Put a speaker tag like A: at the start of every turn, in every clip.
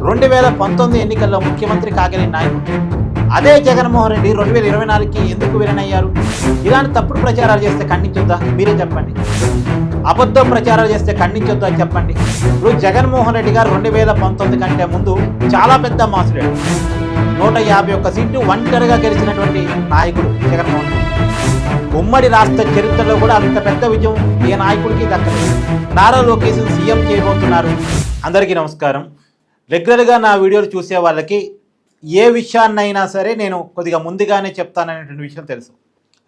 A: 2019 ఎన్నికల్లో ముఖ్యమంత్రి కాగలిగిన నాయకుడు. అదే జగన్మోహన్ రెడ్డి 2024కి ఎందుకు విలనయ్యారు? ఇలాంటి తప్పుడు ప్రచారాలు చేస్తే ఖండించొద్దా? మీరే చెప్పండి. అబద్ధం ప్రచారాలు చేస్తే ఖండించొద్దా చెప్పండి. ఇప్పుడు జగన్మోహన్ రెడ్డి గారు 2019 కంటే ముందు చాలా పెద్ద మాసులేడు. 151 సీట్లు ఒంటరిగా గెలిచినటువంటి నాయకుడు జగన్మోహన్ రెడ్డి. ఉమ్మడి రాష్ట్ర చరిత్రలో కూడా అంత పెద్ద విజయం ఏ నాయకుడికి దక్కలేదు. నారా లోకేష్ సీఎం చేయబోతున్నారు. అందరికీ నమస్కారం. రెగ్యులర్గా నా వీడియోలు చూసే వాళ్ళకి ఏ విషయాన్నైనా సరే నేను కొద్దిగా ముందుగానే చెప్తాననేటువంటి విషయం తెలుసు.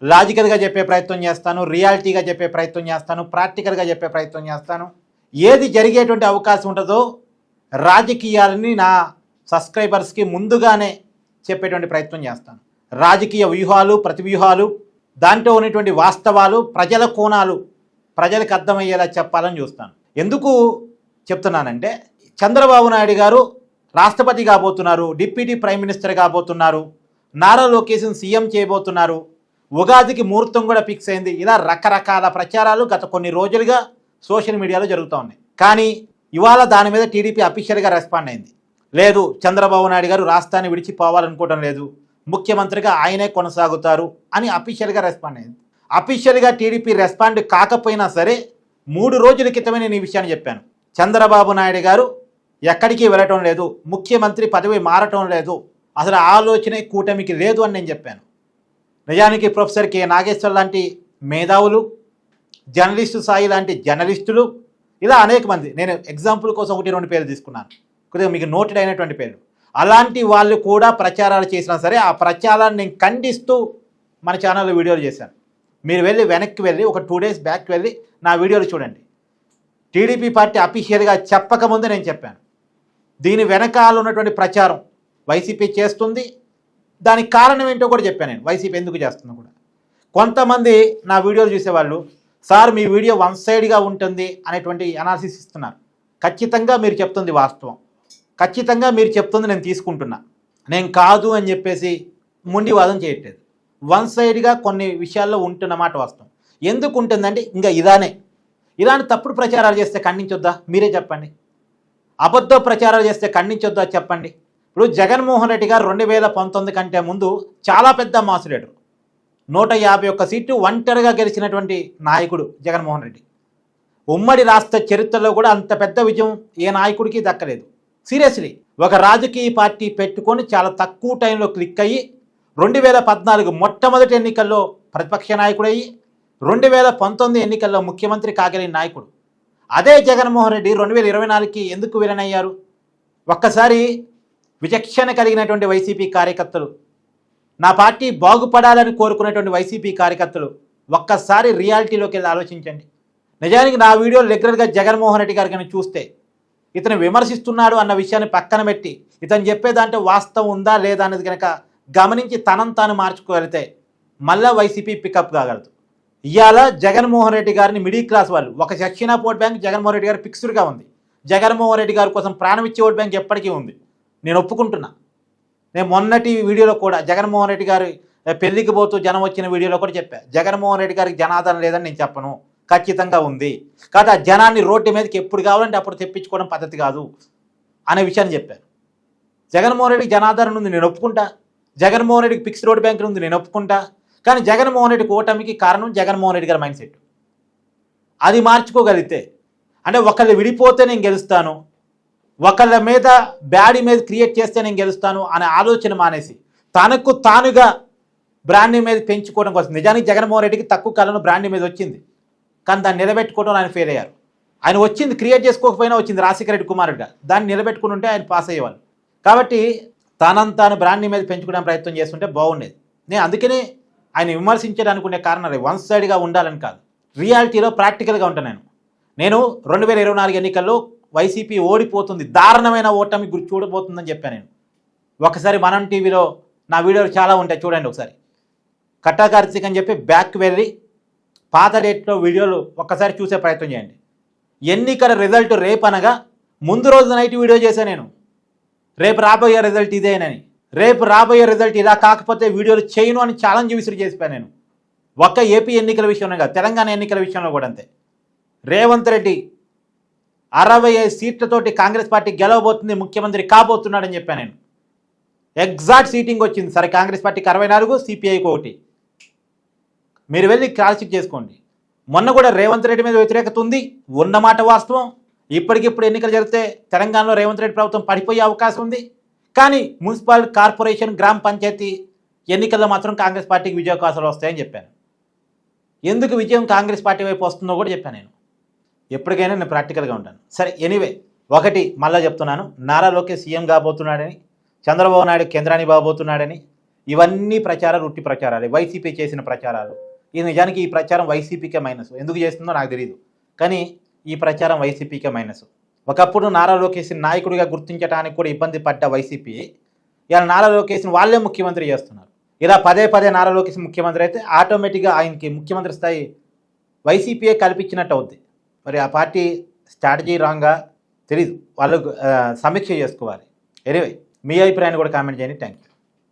A: లాజికల్గా చెప్పే ప్రయత్నం చేస్తాను, రియాలిటీగా చెప్పే ప్రయత్నం చేస్తాను, ప్రాక్టికల్గా చెప్పే ప్రయత్నం చేస్తాను. ఏది జరిగేటువంటి అవకాశం ఉంటుందో రాజకీయాలని నా సబ్స్క్రైబర్స్కి ముందుగానే చెప్పేటువంటి ప్రయత్నం చేస్తాను. రాజకీయ వ్యూహాలు, ప్రతివ్యూహాలు, దాంట్లో ఉన్నటువంటి వాస్తవాలు, ప్రజల కోణాలు ప్రజలకు అర్థమయ్యేలా చెప్పాలని చూస్తాను. ఎందుకు చెప్తున్నానంటే, చంద్రబాబు నాయుడు గారు రాష్ట్రపతి కాబోతున్నారు, డిప్యూటీ ప్రైమ్ మినిస్టర్ కాబోతున్నారు, నారా లోకేష్ సీఎం చేయబోతున్నారు, ఉగాదికి ముహూర్తం కూడా ఫిక్స్ అయింది. ఇలా రకరకాల ప్రచారాలు గత కొన్ని రోజులుగా సోషల్ మీడియాలో జరుగుతూ ఉన్నాయి. కానీ ఇవాళ దాని మీద టీడీపీ అఫీషియల్గా రెస్పాండ్ అయింది. లేదు, చంద్రబాబు నాయుడు గారు రాష్ట్రాన్ని విడిచిపోవాలనుకోవడం లేదు, ముఖ్యమంత్రిగా ఆయనే కొనసాగుతారు అని అఫీషియల్గా రెస్పాండ్ అయింది. అఫీషియల్గా టీడీపీ రెస్పాండ్ కాకపోయినా సరే 3 రోజుల క్రితమే నేను ఈ విషయాన్ని చెప్పాను. చంద్రబాబు నాయుడు గారు ఎక్కడికి వెళ్ళటం లేదు, ముఖ్యమంత్రి పదవి మారటం లేదు, అసలు ఆలోచనే కూటమికి లేదు అని నేను చెప్పాను. నిజానికి ప్రొఫెసర్ కె నాగేశ్వర్ లాంటి మేధావులు, జర్నలిస్టు సాయి లాంటి జర్నలిస్టులు, ఇలా అనేక మంది, నేను ఎగ్జాంపుల్ కోసం 1-2 పేర్లు తీసుకున్నాను, కొద్దిగా మీకు నోటెడ్ అయినటువంటి పేర్లు, అలాంటి వాళ్ళు కూడా ప్రచారాలు చేసినా సరే ఆ ప్రచారాన్ని నేను ఖండిస్తూ మన ఛానల్లో వీడియోలు చేశాను. మీరు వెనక్కి వెళ్ళి ఒక 2 డేస్ బ్యాక్ వెళ్ళి నా వీడియోలు చూడండి. టీడీపీ పార్టీ అఫీషియల్గా చెప్పకముందే నేను చెప్పాను, దీని వెనకాల ఉన్నటువంటి ప్రచారం వైసీపీ చేస్తుంది, దానికి కారణం ఏంటో కూడా చెప్పాను. నేను వైసీపీ ఎందుకు చేస్తున్నా కూడా. కొంతమంది నా వీడియోలు చూసేవాళ్ళు, సార్ మీ వీడియో వన్ సైడ్గా ఉంటుంది అనేటువంటి అనాలిసిస్ ఇస్తున్నారు. ఖచ్చితంగా మీరు చెప్తుంది వాస్తవం, ఖచ్చితంగా మీరు చెప్తుంది నేను తీసుకుంటున్నా. నేను కాదు అని చెప్పేసి మొండివాదం చేయట్లేదు. వన్ సైడ్గా కొన్ని విషయాల్లో ఉంటున్నమాట వాస్తవం. ఎందుకు ఉంటుందంటే ఇంకా ఇలాంటి తప్పుడు ప్రచారాలు చేస్తే ఖండించొద్దా? మీరే చెప్పండి. అబద్ధ ప్రచారాలు చేస్తే ఖండించొద్దా చెప్పండి. ఇప్పుడు జగన్మోహన్ రెడ్డి గారు 2019 కంటే ముందు చాలా పెద్ద మాసులేడు. 151 సీట్లు ఒంటరిగా గెలిచినటువంటి నాయకుడు జగన్మోహన్ రెడ్డి. ఉమ్మడి రాష్ట్ర చరిత్రలో కూడా అంత పెద్ద విజయం ఏ నాయకుడికి దక్కలేదు. సీరియస్లీ, ఒక రాజకీయ పార్టీ పెట్టుకొని చాలా తక్కువ టైంలో క్లిక్ అయ్యి 2014 మొట్టమొదటి ఎన్నికల్లో ప్రతిపక్ష నాయకుడయ్యి 2019 ఎన్నికల్లో ముఖ్యమంత్రి కాగలిగిన నాయకుడు. అదే జగన్మోహన్ రెడ్డి 2024కి ఎందుకు విలనయ్యారు? ఒక్కసారి విచక్షణ కలిగినటువంటి వైసీపీ కార్యకర్తలు, నా పార్టీ బాగుపడాలని కోరుకునేటువంటి వైసీపీ కార్యకర్తలు ఒక్కసారి రియాలిటీలోకి వెళ్ళి ఆలోచించండి. నిజానికి నా వీడియోలు రెగ్యులర్గా జగన్మోహన్ రెడ్డి గారు కానీ చూస్తే, ఇతను విమర్శిస్తున్నాడు అన్న విషయాన్ని పక్కన పెట్టి ఇతను చెప్పేదాంట్లో వాస్తవం ఉందా లేదా అనేది కనుక గమనించి తనను తాను మార్చుకోగలిగితే మళ్ళా వైసీపీ పికప్ కాగలదు. ఇవాళ జగన్మోహన్ రెడ్డి గారిని మిడిల్ క్లాస్ వాళ్ళు, ఒక section of vote bank Jaganmohan Reddy గారు ఫిక్స్డ్గా ఉంది. జగన్మోహన్ రెడ్డి గారి కోసం ప్రాణం ఇచ్చే ఓట్ బ్యాంక్ ఎప్పటికీ ఉంది, నేను ఒప్పుకుంటున్నా. నేను మొన్నటి వీడియోలో కూడా జగన్మోహన్ రెడ్డి గారి పెళ్లికి పోతూ జనం వచ్చిన వీడియోలో కూడా చెప్పా, జగన్మోహన్ రెడ్డి గారికి జనాదరణ లేదని నేను చెప్పను, ఖచ్చితంగా ఉంది. కాదు, ఆ జనాన్ని రోడ్డు మీదకి ఎప్పుడు కావాలంటే అప్పుడు తెప్పించుకోవడం పద్ధతి కాదు అనే విషయాన్ని చెప్పాను. జగన్మోహన్ రెడ్డికి జనాదరణ ఉంది, నేను ఒప్పుకుంటా. జగన్మోహన్ రెడ్డికి ఫిక్స్డ్ ఓట్ బ్యాంక్ ఉంది, నేను ఒప్పుకుంటా. కానీ జగన్మోహన్ రెడ్డి ఓటమికి కారణం జగన్మోహన్ రెడ్డి గారి మైండ్ సెట్. అది మార్చుకోగలిగితే, అంటే ఒకళ్ళు విడిపోతే నేను గెలుస్తాను, ఒకళ్ళ మీద బ్యాడ్ ఇమేజ్ క్రియేట్ చేస్తే నేను గెలుస్తాను అనే ఆలోచన మానేసి తనకు తానుగా బ్రాండ్ ఇమేజ్ పెంచుకోవడం కోసం. నిజానికి జగన్మోహన్ రెడ్డికి తక్కువ కాలంలో బ్రాండ్ ఇమేజ్ వచ్చింది, కానీ దాన్ని నిలబెట్టుకోవడం ఆయన ఫెయిల్ అయ్యారు. ఆయన వచ్చింది, క్రియేట్ చేసుకోకపోయినా వచ్చింది రాజశేఖర రెడ్డి కుమారుడిగా, దాన్ని నిలబెట్టుకుని ఉంటే ఆయన పాస్ అయ్యేవాళ్ళు. కాబట్టి తాను బ్రాండ్ ఇమేజ్ పెంచుకోవడానికి ప్రయత్నం చేస్తుంటే బాగుండేది. నేను అందుకనే ఆయన విమర్శించడానికి ఉండే కారణాలు వన్ సైడ్గా ఉండాలని కాదు, రియాలిటీలో ప్రాక్టికల్గా ఉంటాను. నేను 2024 ఎన్నికల్లో వైసీపీ ఓడిపోతుంది, దారుణమైన ఓటమి గురి చూడబోతుందని చెప్పాను. నేను ఒకసారి మనం టీవీలో నా వీడియోలు చాలా ఉంటాయి, చూడండి ఒకసారి. కట్టా కార్తీక్ అని చెప్పి బ్యాక్ వెళ్ళి పాత డేట్లో వీడియోలు ఒక్కసారి చూసే ప్రయత్నం చేయండి. ఎన్నికల రిజల్ట్ రేపు అనగా ముందు రోజు నైట్ వీడియో చేశాను నేను, రేపు రాబోయే రిజల్ట్ ఇదేనని. రేపు రాబోయే రిజల్ట్ ఇలా కాకపోతే వీడియోలు చేయను అని ఛాలెంజ్ విసిరి చేసిపోయాను నేను. ఒక్క ఏపీ ఎన్నికల విషయంలో కాదు, తెలంగాణ ఎన్నికల విషయంలో కూడా అంతే. రేవంత్ రెడ్డి 65 సీట్లతోటి కాంగ్రెస్ పార్టీ గెలవబోతుంది, ముఖ్యమంత్రి కాబోతున్నాడని చెప్పాను నేను. ఎగ్జాక్ట్ సీటింగ్ వచ్చింది. సరే, కాంగ్రెస్ పార్టీకి 64, సిపిఐకి 1. మీరు వెళ్ళి క్రాస్ చెక్ చేసుకోండి. మొన్న కూడా రేవంత్ రెడ్డి మీద వ్యతిరేకత ఉంది, ఉన్నమాట వాస్తవం. ఇప్పటికిప్పుడు ఎన్నికలు జరిగితే తెలంగాణలో రేవంత్ రెడ్డి ప్రభుత్వం పడిపోయే అవకాశం ఉంది. కానీ మున్సిపల్, కార్పొరేషన్, గ్రామ పంచాయతీ ఎన్నికల్లో మాత్రం కాంగ్రెస్ పార్టీకి విజయావకాశాలు వస్తాయని చెప్పాను. ఎందుకు విజయం కాంగ్రెస్ పార్టీ వైపు వస్తుందో కూడా చెప్పాను నేను. ఎప్పటికైనా నేను ప్రాక్టికల్గా ఉంటాను. సరే, ఎనీవే, ఒకటి మళ్ళీ చెప్తున్నాను, నారా లోకేష్ సీఎం కాబోతున్నాడని, చంద్రబాబు నాయుడు కేంద్రాన్ని బాబోతున్నాడని, ఇవన్నీ ప్రచారాలు, ఉట్టి ప్రచారాలు, వైసీపీ చేసిన ప్రచారాలు. ఇది నిజానికి ఈ ప్రచారం వైసీపీకే మైనస్. ఎందుకు చేస్తుందో నాకు తెలియదు, కానీ ఈ ప్రచారం వైసీపీకే మైనస్. ఒకప్పుడు నారా లోకేష్ని నాయకుడిగా గుర్తించడానికి కూడా ఇబ్బంది పడ్డ వైసీపీ ఇలా నారా లోకేష్ని వాళ్ళే ముఖ్యమంత్రి చేస్తున్నారు. ఇలా పదే పదే నారా లోకేష్ ముఖ్యమంత్రి అయితే ఆటోమేటిక్గా ఆయనకి ముఖ్యమంత్రి స్థాయి వైసీపీయే కల్పించినట్టు అవుద్ది. మరి ఆ పార్టీ స్ట్రాటజీ రాంగా తెలీదు, వాళ్ళు సమీక్ష చేసుకోవాలి. ఎనీవే, మీ అభిప్రాయాన్ని కూడా కామెంట్ చేయండి. Thank you.